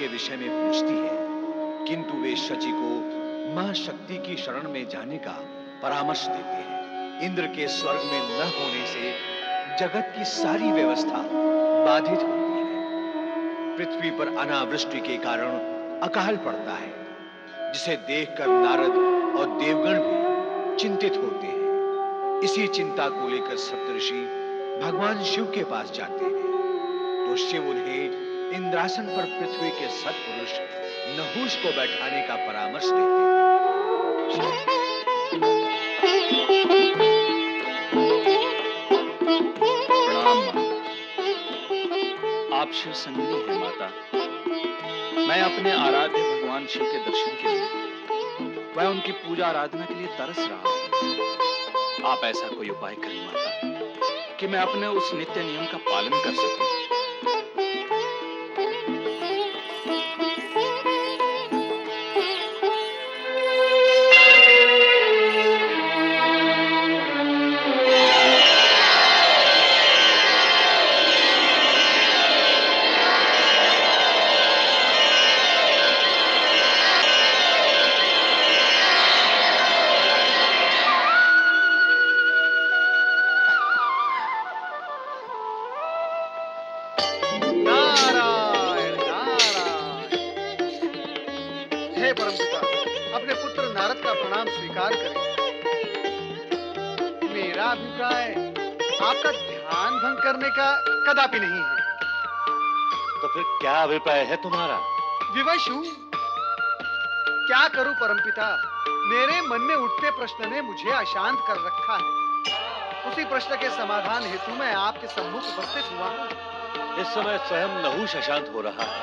के विषय में पूछती है, किंतु वे शची को मां शक्ति की शरण में जाने का परामर्श देते हैं। इंद्र के स्वर्ग में न होने से जगत की सारी व्यवस्था बाधित होती है। पृथ्वी पर अनावृष्टि के कारण अकाल पड़ता है, जिसे देखकर नारद और देवगण भी चिंतित होते हैं। इसी चिंता को लेकर सप्तऋषि भगवान शिव के पास जाते हैं, तो शिव उन्हें इंद्रासन पर पृथ्वी के सत्पुरुष नहुष को बैठाने का परामर्श देते हैं। प्रणाम मां। आप शिव संगिनी हैं माता। मैं अपने आराध्य भगवान शिव के दर्शन के लिए, वह उनकी पूजा आराधना के लिए तरस रहा हूं। आप ऐसा कोई उपाय करें माता कि मैं अपने उस नित्य नियम का पालन कर सकूं। स्वीकार करें। मेरा अभिप्राय आपका ध्यान भंग करने का कदापि नहीं है। तो फिर क्या अभिप्राय है तुम्हारा? विवश हूं। क्या करूं परमपिता, मेरे मन में उठते प्रश्न ने मुझे अशांत कर रखा है। उसी प्रश्न के समाधान हेतु मैं आपके सम्मुख उपस्थित हुआ हूं। इस समय स्वयं नहुष अशांत हो रहा है,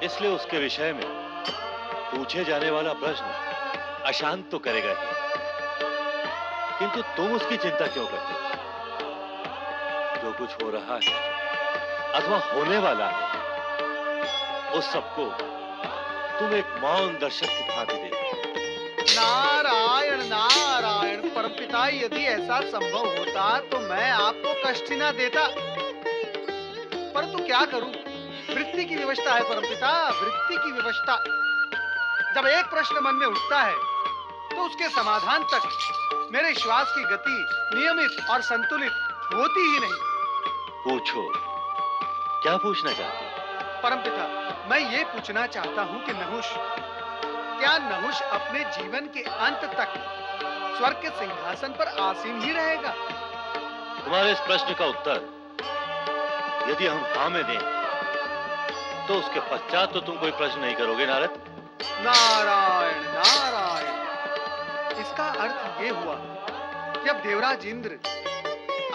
इसलिए उसके विषय में पूछे जाने वाला प्रश्न अशांत तो करेगा ही, किंतु तुम उसकी चिंता क्यों करते हो? जो कुछ हो रहा है अथवा होने वाला है, उस सबको तुम एक मौन दर्शक की भांति देखो। नारायण नारायण परमपिता, यदि ऐसा संभव होता तो मैं आपको कष्ट न देता, परंतु क्या करूं, वृत्ति की विवशता है परमपिता, वृत्ति की विवशता। जब एक प्रश्न मन में उठता है तो उसके समाधान तक मेरे श्वास की गति नियमित और संतुलित होती ही नहीं। पूछो, क्या पूछना चाहते हो? परमपिता, मैं ये पूछना चाहता हूं कि नहुष, क्या नहुष अपने जीवन के अंत तक स्वर्ग के सिंहासन पर आसीन ही रहेगा? तुम्हारे इस प्रश्न का उत्तर यदि हम हाँ में दें, तो उसके पश्चात तो तुम कोई प्रश्न नहीं करोगे नारद। नारायण नारायण, इसका अर्थ ये हुआ कि अब देवराज इंद्र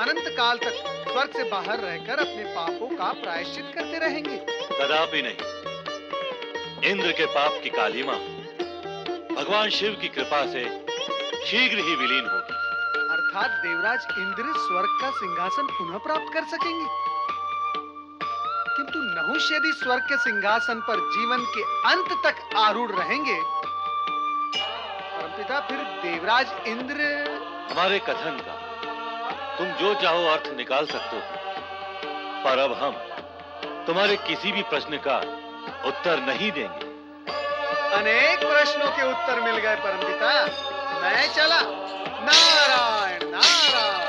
अनंत काल तक स्वर्ग से बाहर रहकर अपने पापों का प्रायश्चित करते रहेंगे? कदापि नहीं। इंद्र के पाप की कालिमा भगवान शिव की कृपा से शीघ्र ही विलीन होगी। अर्थात देवराज इंद्र स्वर्ग का सिंहासन पुनः प्राप्त कर सकेंगे। किंतु नहुष यदि स्वर्ग के सिंहासन पर जीवन के अंत तक आरूढ़ रहेंगे, परमपिता, फिर देवराज इंद्र। हमारे कथन का तुम जो चाहो अर्थ निकाल सकते हो, पर अब हम तुम्हारे किसी भी प्रश्न का उत्तर नहीं देंगे। अनेक प्रश्नों के उत्तर मिल गए परमपिता, मैं चला। नारायण नारायण।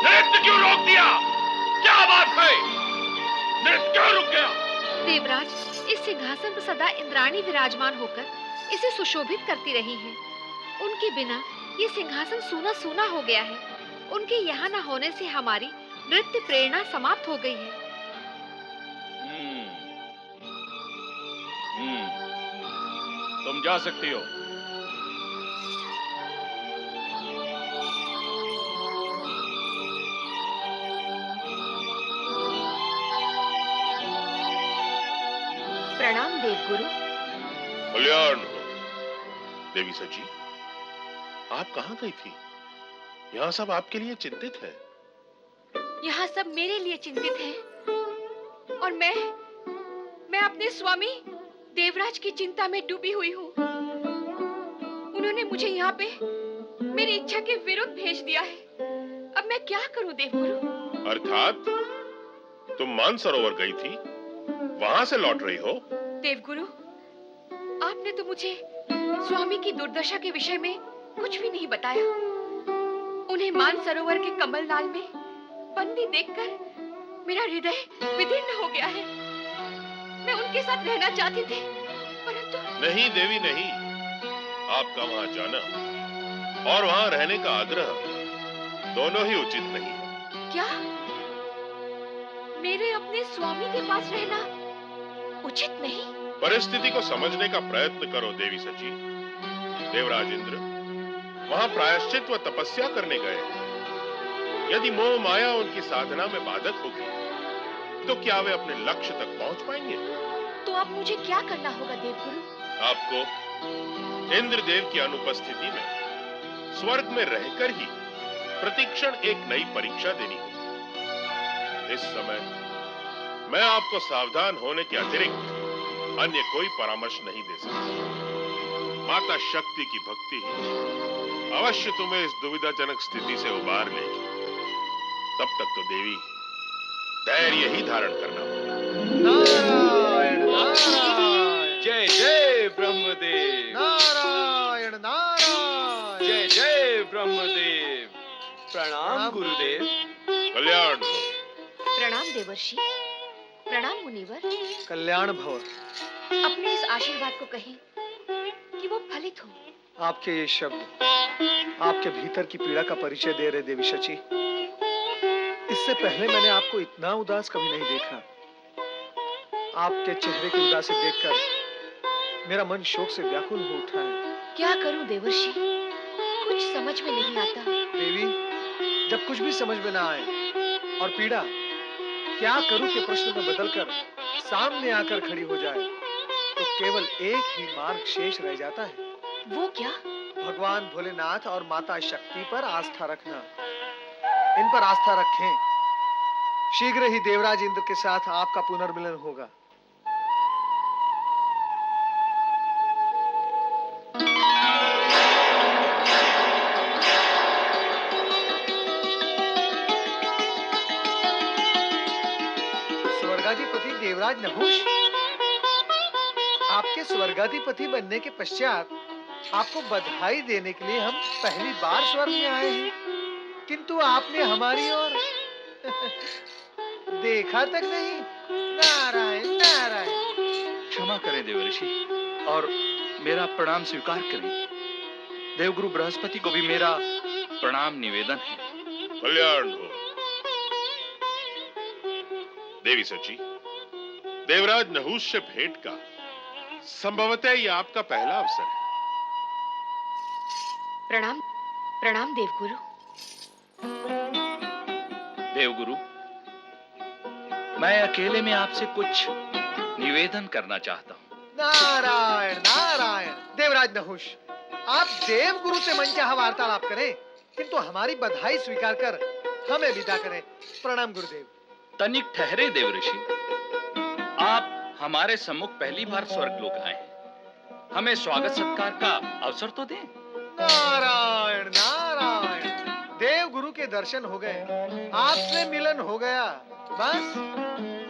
नृत्य क्यों रोक दिया? क्या बात है? नृत्य क्यों रुक गया? देवराज, इस सिंहासन पर सदा इंद्राणी विराजमान होकर इसे सुशोभित करती रही हैं। उनके बिना ये सिंहासन सूना सूना हो गया है। उनके यहाँ न होने से हमारी नृत्य प्रेरणा समाप्त हो गई है। तुम जा सकती हो। प्रणाम देवगुरु। कल्याण हो। देवी सची, आप कहाँ गई थी? यहाँ सब आपके लिए चिंतित है। यहाँ सब मेरे लिए चिंतित हैं और मैं अपने स्वामी देवराज की चिंता में डूबी हुई हूँ। उन्होंने मुझे यहाँ पे मेरी इच्छा के विरुद्ध भेज दिया है। अब मैं क्या करूँ देवगुरु? अर्थात तुम मानसरोवर गई थी, वहां से लौट रही हो? देवगुरु, आपने तो मुझे स्वामी की दुर्दशा के विषय में कुछ भी नहीं बताया। उन्हें मानसरोवर के कमलनाल में बंदी देखकर मेरा हृदय विदीर्ण हो गया है। मैं उनके साथ रहना चाहती थी, परंतु नहीं देवी नहीं, आपका वहां जाना और वहां रहने का आग्रह दोनों ही उचित नहीं है। क्या मेरे अपने स्वामी के पास रहना उचित नहीं? परिस्थिति को समझने का प्रयत्न करो देवी सची। देवराज इंद्र वहां प्रायश्चित व तपस्या करने गए हैं। यदि मोह माया उनकी साधना में बाधक होगी, तो क्या वे अपने लक्ष्य तक पहुंच पाएंगे? तो अब मुझे क्या करना होगा देवगुरु? आपको इंद्रदेव की अनुपस्थिति में स्वर्ग में रहकर ही प्रतिक्षण एक नई परीक्षा देनी होगी। इस समय मैं आपको सावधान होने के अतिरिक्त अन्य कोई परामर्श नहीं दे सकता। माता शक्ति की भक्ति ही अवश्य तुम्हें इस दुविधाजनक स्थिति से उबार लेगी। तब तक तो देवी धैर्य ही धारण करना होगा। नारायण नारायण जय जय ब्रह्मदेव। नारायण नारायण। जय जय ब्रह्मदेव। प्रणाम गुरुदेव। कल्याण हो। प्रणाम देवर्षि। प्रणाम मुनिवर। कल्याण भव। अपने इस आशीर्वाद को कहें कि वो फलित हो। आपके ये शब्द आपके भीतर की पीड़ा का परिचय दे रहे देवी शची। इससे पहले मैंने आपको इतना उदास कभी नहीं देखा। आपके चेहरे की उदासी देखकर मेरा मन शोक से व्याकुल हो उठा है। क्या करूं देवर्षि, कुछ समझ में नहीं आता। देवी, जब कुछ भी समझ में ना आए और पीड़ा क्या करूं के प्रश्न में बदलकर सामने आकर खड़ी हो जाए, तो केवल एक ही मार्ग शेष रह जाता है। वो क्या? भगवान भोलेनाथ और माता शक्ति पर आस्था रखना। इन पर आस्था रखें, शीघ्र ही देवराज इंद्र के साथ आपका पुनर्मिलन होगा। स्वर्गाधिपति देवराज नहुष, आपके स्वर्गाधिपति बनने के पश्चात आपको बधाई देने के लिए हम पहली बार स्वर्ग में आए हैं, किंतु आपने हमारी ओर देखा तक नहीं। नारायण नारायण। क्षमा करें देवर्षि और मेरा प्रणाम स्वीकार करें। देवगुरु बृहस्पति को भी मेरा प्रणाम निवेदन है। कल्याण हो। देवी सची, देवराज नहुष से भेंट का संभवतः ये आपका पहला अवसर है। प्रणाम प्रणाम देवगुरु। देवगुरु, मैं अकेले में आपसे कुछ निवेदन करना चाहता हूँ। नारायण नारायण। देवराज नहुष, आप देवगुरु से मनचाहा वार्तालाप करें, किंतु हमारी बधाई स्वीकार कर हमें विदा करें। प्रणाम गुरुदेव। तनिक ठहरे देवर्षि, आप हमारे सम्मुख पहली बार स्वर्गलोक आए हैं। हमें स्वागत सत्कार का अवसर तो दें। नारायण नारायण। देव गुरु के आपके दर्शन हो गए, आपसे मिलन हो गया, बस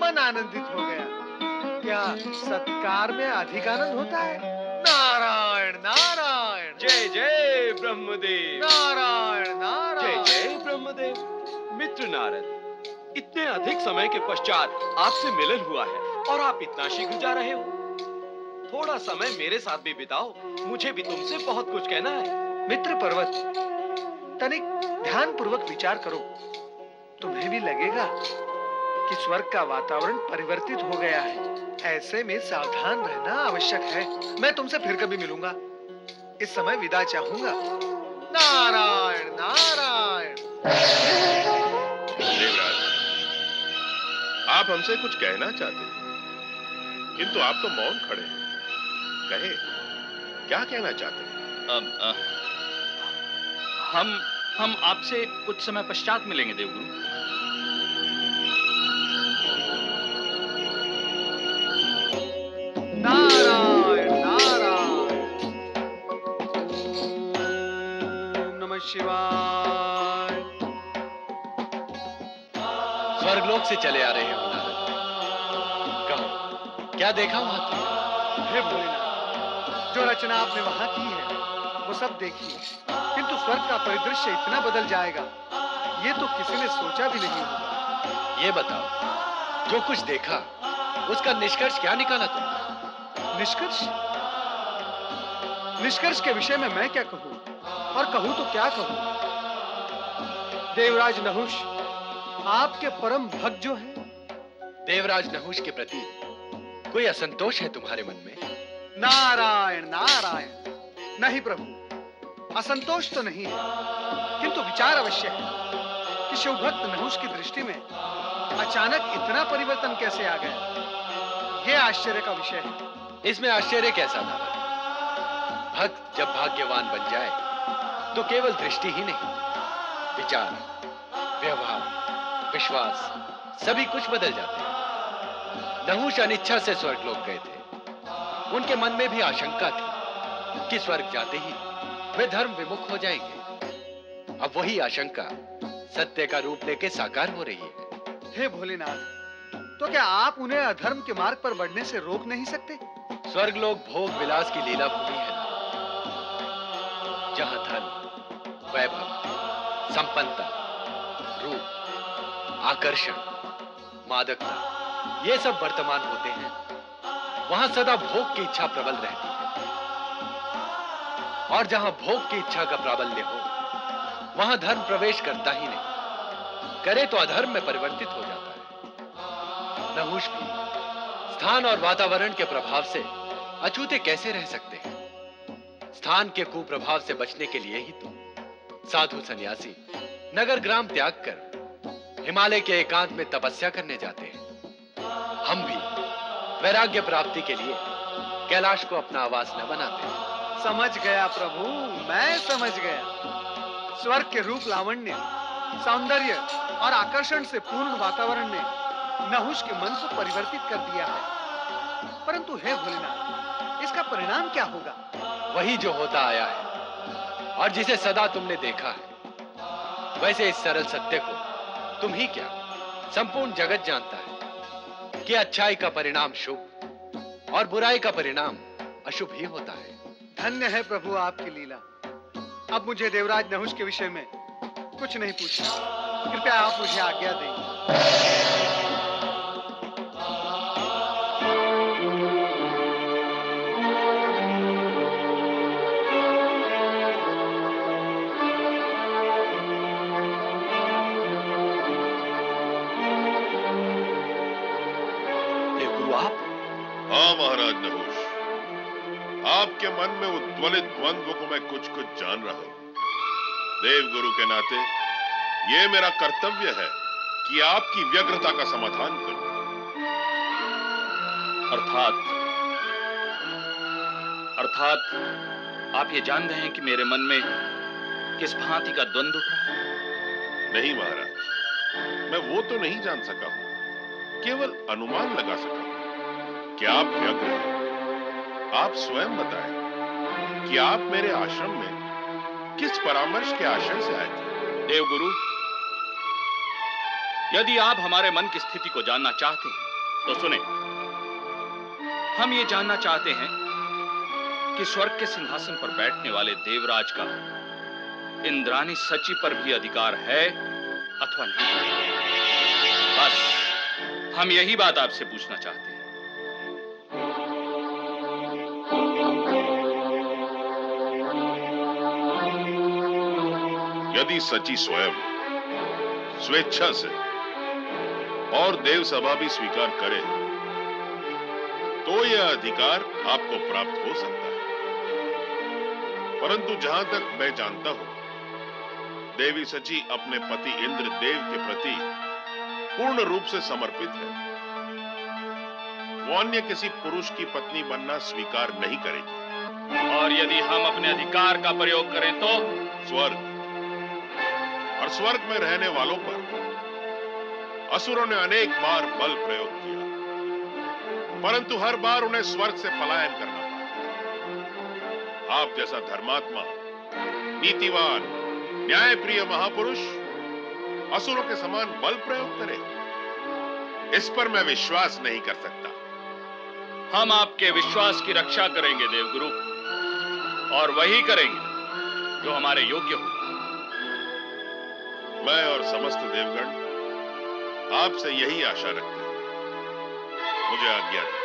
मन आनंदित हो गया। क्या सत्कार में अधिक आनंद होता है? नारायण नारायण, जय जय ब्रह्मदेव, नारायण जय नारायण। जय ब्रह्मदेव। मित्र नारद, इतने अधिक समय के पश्चात आपसे मिलन हुआ है और आप इतना शीघ्र जा रहे हो। थोड़ा समय मेरे साथ भी बिताओ, मुझे भी तुमसे बहुत कुछ कहना है। मित्र पर्वत, तनिक ध्यान पूर्वक विचार करो। तुम्हें भी लगेगा कि स्वर्ग का वातावरण परिवर्तित हो गया है। ऐसे में सावधान रहना आवश्यक है। मैं तुमसे फिर कभी मिलूंगा। इस समय विदा चाहूंगा। नारायण नारायण। देवराज, आप हमसे कुछ कहना चाहते थे, किंतु आप तो मौन खड़े हैं। कहे, क्या कहना चाहते हैं? हम आपसे कुछ समय पश्चात मिलेंगे देवगुरु। नारायण नारायण। ओम नमः शिवाय। स्वर्गलोक से चले आ रहे हो नारद, कहो क्या देखा वहां तुमने? हे भोलेनाथ, जो रचना आपने वहां की है वो सब देखी, किंतु स्वर्ग का परिदृश्य इतना बदल जाएगा, ये तो किसी ने सोचा भी नहीं होगा। ये बताओ, जो कुछ देखा उसका निष्कर्ष क्या निकाला तुमने? निष्कर्ष? निष्कर्ष के विषय में मैं क्या कहूं, और कहूं तो क्या कहूं। देवराज नहुष, आपके परम भक्त जो हैं, देवराज नहुष के प्रति कोई असंतोष है तुम्हारे मन में? नारायण नारायण। नहीं प्रभु, असंतोष तो नहीं है, किंतु विचार अवश्य है कि शिवभक्त नहुष की दृष्टि में अचानक इतना परिवर्तन कैसे आ गया। यह आश्चर्य का विषय है। इसमें आश्चर्य कैसा नारद? भक्त जब भाग्यवान बन जाए तो केवल दृष्टि ही नहीं, विचार, व्यवहार, विश्वास सभी कुछ बदल जाते हैं। नहुष अनिच्छा से स्वर्गलोक गए थे। उनके मन में भी आशंका थी कि स्वर्ग जाते ही वे धर्म विमुख हो जाएंगे। अब वही आशंका सत्य का रूप लेके साकार हो रही है। हे भोलेनाथ, तो क्या आप उन्हें अधर्म के मार्ग पर बढ़ने से रोक नहीं सकते? स्वर्गलोक भोग विलास की लीला भूमि है, जहां धन, वैभव, संपन्नता, रूप, आकर्षण, मादकता ये सब वर्तमान होते हैं। वहां सदा भोग की इच्छा प्रबल रहती है, और जहां भोग की इच्छा का प्राबल्य हो वहां धर्म प्रवेश करता ही नहीं, करे तो अधर्म में परिवर्तित हो जाता है। नहुष भी स्थान और वातावरण के प्रभाव से अछूते कैसे रह सकते हैं? स्थान के कुप्रभाव से बचने के लिए ही तो साधु सन्यासी नगर ग्राम त्याग कर हिमालय के एकांत में तपस्या करने जाते हैं। हम भी वैराग्य प्राप्ति के लिए कैलाश को अपना आवास न बनाते हैं। समझ गया प्रभु, मैं समझ गया। स्वर्ग के रूप लावण्य, सौंदर्य और आकर्षण से पूर्ण वातावरण ने नहुष के मन को परिवर्तित कर दिया है। परंतु हे भोलेनाथ, इसका परिणाम क्या होगा? वही जो होता आया है और जिसे सदा तुमने देखा है। वैसे इस सरल सत्य को तुम ही क्या, संपूर्ण जगत जानता है कि अच्छाई का परिणाम शुभ और बुराई का परिणाम अशुभ ही होता है। धन्य है प्रभु आपकी लीला। अब मुझे देवराज नहुष के विषय में कुछ नहीं पूछना। कृपया आप मुझे आज्ञा दें। हाँ महाराज नहुष, आपके मन में उद्वलित द्वंद्व को मैं कुछ कुछ जान रहा हूं। देवगुरु के नाते यह मेरा कर्तव्य है कि आपकी व्यग्रता का समाधान करूं। अर्थात आप ये जान गए हैं कि मेरे मन में किस भांति का द्वंद्व उठ रहा है? नहीं महाराज, मैं वो तो नहीं जान सका हूं, केवल अनुमान लगा सका हूं कि आप व्यग्र हैं। आप स्वयं बताएं कि आप मेरे आश्रम में किस परामर्श के आशय से आए थे? देवगुरु, यदि आप हमारे मन की स्थिति को जानना चाहते हैं तो सुने। हम ये जानना चाहते हैं कि स्वर्ग के सिंहासन पर बैठने वाले देवराज का इंद्रानी सची पर भी अधिकार है अथवा नहीं। बस हम यही बात आपसे पूछना चाहते हैं। यदि सची स्वयं स्वेच्छा से और देव सभा भी स्वीकार करे तो यह अधिकार आपको प्राप्त हो सकता है। परंतु जहां तक मैं जानता हूं, देवी सची अपने पति इंद्र देव के प्रति पूर्ण रूप से समर्पित है। वो अन्य किसी पुरुष की पत्नी बनना स्वीकार नहीं करेगी। और यदि हम अपने अधिकार का प्रयोग करें तो स्वर्ग और स्वर्ग में रहने वालों पर असुरों ने अनेक बार बल प्रयोग किया, परंतु हर बार उन्हें स्वर्ग से पलायन करना पड़ा। आप जैसा धर्मात्मा, नीतिवान, न्यायप्रिय महापुरुष असुरों के समान बल प्रयोग करे, इस पर मैं विश्वास नहीं कर सकता। हम आपके विश्वास की रक्षा करेंगे देवगुरु, और वही करेंगे जो हमारे योग्य हो। मैं और समस्त देवगण आपसे यही आशा रखते हैं। मुझे आज्ञा दें।